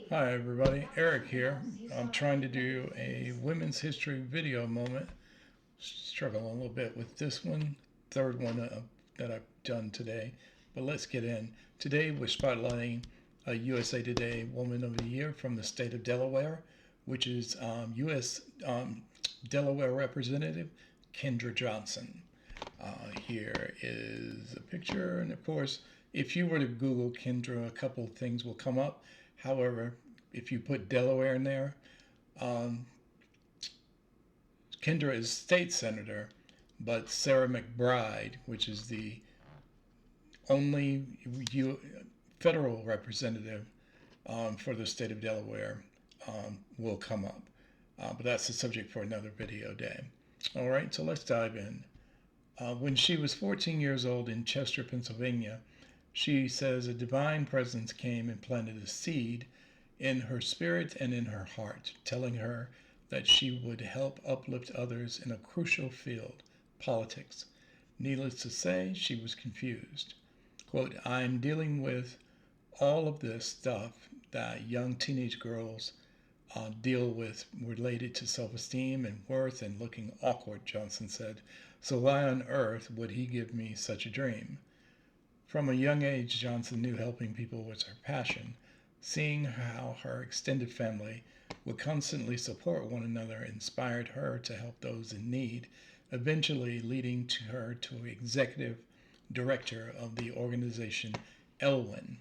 Hi everybody, Eric here. I'm trying to do a women's history video moment. Struggling a little bit with this one, third one that I've done today. But let's get in. Today we're spotlighting a USA Today Woman of the Year from the state of Delaware, which is U.S. Delaware Representative Kendra Johnson. Here is a picture, and of course, if you were to Google Kendra, a couple of things will come up. However, if you put Delaware in there, um, Kendra is state senator, but Sarah McBride, which is the only federal representative for the state of Delaware, will come up. But that's the subject for another video day. All right, so let's dive in. When she was 14 years old in Chester, Pennsylvania, she says a divine presence came and planted a seed in her spirit and in her heart, telling her that she would help uplift others in a crucial field, politics. Needless to say, she was confused. Quote, I'm dealing with all of this stuff that young teenage girls deal with related to self-esteem and worth and looking awkward, Johnson said. So why on earth would he give me such a dream? From a young age, Johnson knew helping people was her passion. Seeing how her extended family would constantly support one another inspired her to help those in need, eventually leading to her to executive director of the organization Elwyn.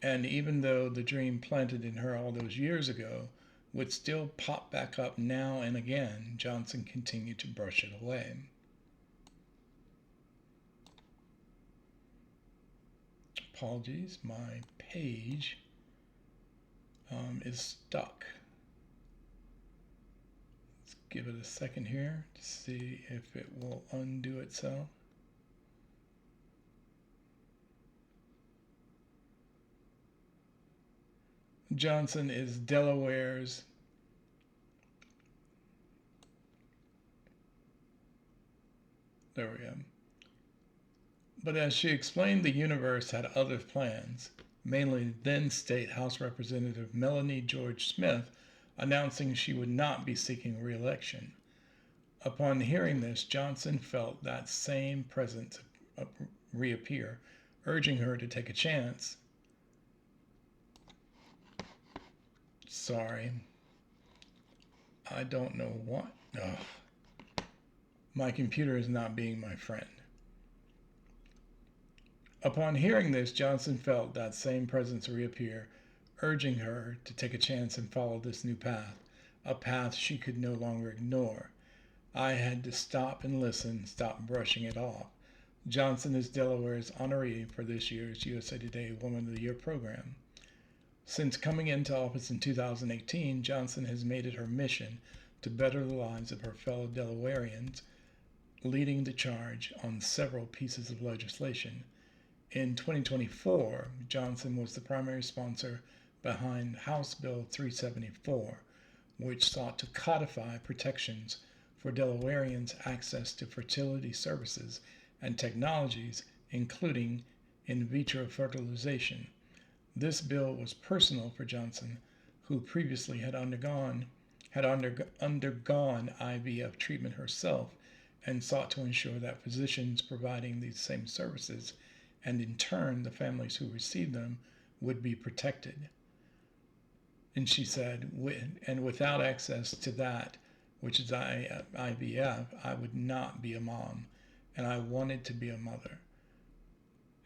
And even though the dream planted in her all those years ago would still pop back up now and again, Johnson continued to brush it away. Apologies, my page is stuck. Let's give it a second here to see if it will undo itself. Johnson is Delaware's there we go. But as she explained, the universe had other plans, mainly then State House Representative Melanie George Smith announcing she would not be seeking re-election. Upon hearing this, Johnson felt that same presence reappear, urging her to take a chance. Sorry. I don't know what. Ugh. My computer is not being my friend. Upon hearing this, Johnson felt that same presence reappear, urging her to take a chance and follow this new path, a path she could no longer ignore. I had to stop and listen, stop brushing it off. Johnson is Delaware's honoree for this year's USA Today Woman of the Year program. Since coming into office in 2018, Johnson has made it her mission to better the lives of her fellow Delawareans, leading the charge on several pieces of legislation. In 2024, Johnson was the primary sponsor behind House Bill 374, which sought to codify protections for Delawareans' access to fertility services and technologies, including in vitro fertilization. This bill was personal for Johnson, who previously had undergone IVF treatment herself and sought to ensure that physicians providing these same services and in turn the families who received them would be protected. And she said, and without access to that, which is IVF, I would not be a mom, and I wanted to be a mother.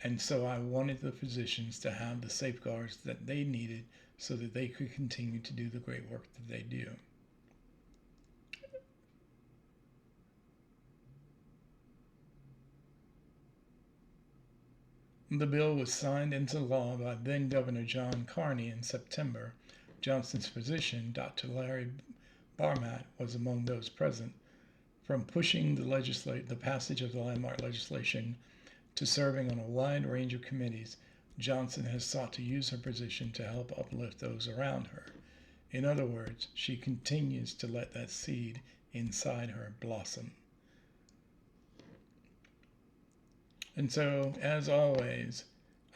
And so I wanted the physicians to have the safeguards that they needed so that they could continue to do the great work that they do. The bill was signed into law by then Governor John Carney in September. Johnson's physician, Dr. Larry Barmatt, was among those present. From pushing the passage of the landmark legislation to serving on a wide range of committees, Johnson has sought to use her position to help uplift those around her. In other words, she continues to let that seed inside her blossom. And so, as always,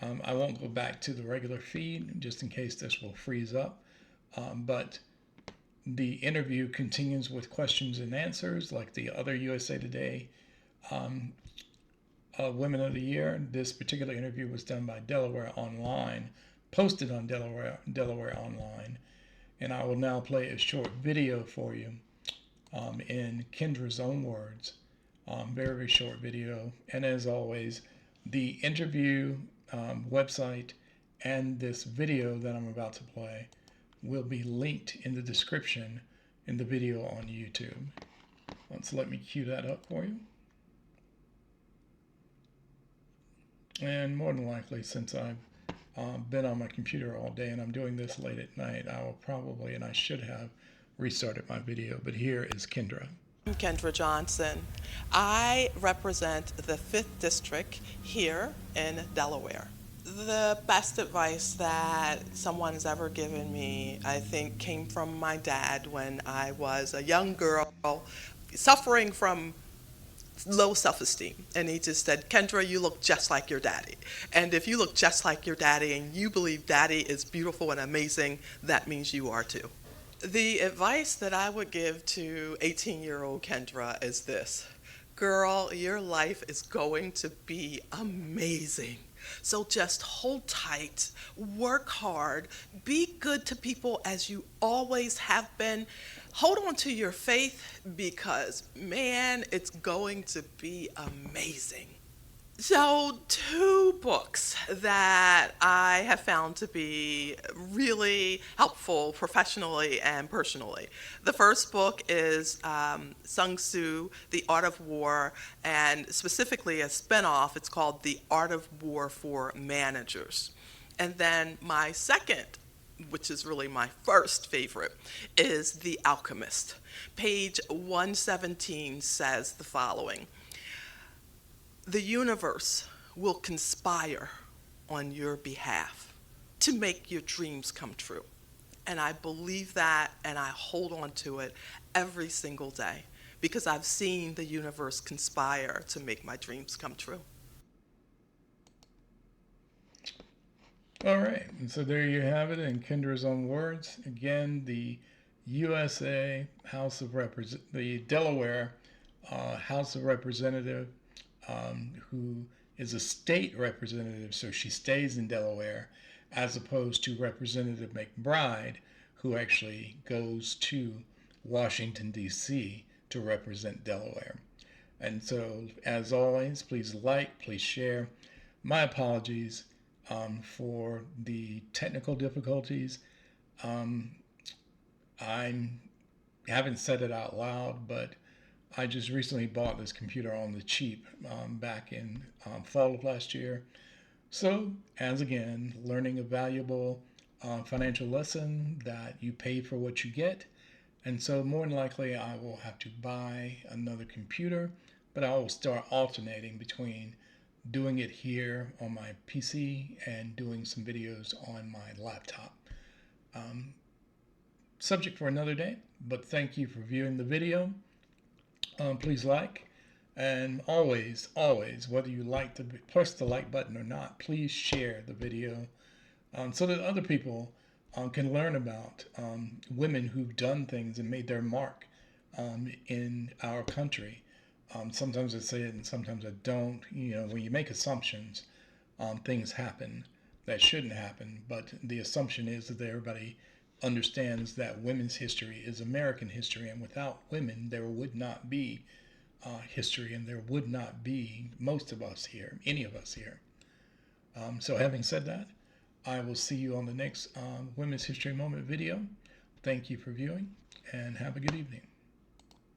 I won't go back to the regular feed just in case this will freeze up. But the interview continues with questions and answers like the other USA Today Women of the Year. This particular interview was done by Delaware Online, posted on Delaware Online. And I will now play a short video for you in Kendra's own words. Very, very short video. And as always, the interview website and this video that I'm about to play will be linked in the description in the video on YouTube. So let me cue that up for you. And more than likely, since I've been on my computer all day and I'm doing this late at night, I will probably, and I should have, restarted my video. But here is Kendra. I'm Kendra Johnson. I represent the 5th District here in Delaware. The best advice that someone has ever given me, I think, came from my dad when I was a young girl suffering from low self-esteem. And he just said, Kendra, you look just like your daddy. And if you look just like your daddy and you believe daddy is beautiful and amazing, that means you are too. The advice that I would give to 18-year-old Kendra is this: girl, your life is going to be amazing. So just hold tight, work hard, be good to people as you always have been. Hold on to your faith because, man, it's going to be amazing. So 2 books that I have found to be really professionally and personally. The first book is Sun Tzu, The Art of War, and specifically a spinoff, it's called The Art of War for Managers. And then my second, which is really my first favorite, is The Alchemist. Page 117 says the following: the universe will conspire on your behalf to make your dreams come true. And I believe that, and I hold on to it every single day because I've seen the universe conspire to make my dreams come true. All right, and so there you have it in Kendra's own words. Again, the USA House of the Delaware House of Representatives, who is a state representative, so she stays in Delaware, as opposed to Representative McBride, who actually goes to Washington, D.C. to represent Delaware. And so, as always, please like, please share. My apologies for the technical difficulties. I haven't said it out loud, but I just recently bought this computer on the cheap back in fall of last year. So, as again, learning a valuable financial lesson that you pay for what you get. And so more than likely I will have to buy another computer, but I will start alternating between doing it here on my PC and doing some videos on my laptop. Subject for another day, but thank you for viewing the video. Please like, and always, whether you press the like button or not, please share the video so that other people can learn about women who've done things and made their mark in our country. Sometimes I say it and sometimes I don't. You know, when you make assumptions, things happen that shouldn't happen, but the assumption is that everybody understands that women's history is American history, and without women there would not be history, and there would not be most of us here, any of us here. So having said that, I will see you on the next Women's History Moment video. Thank you for viewing, and have a good evening.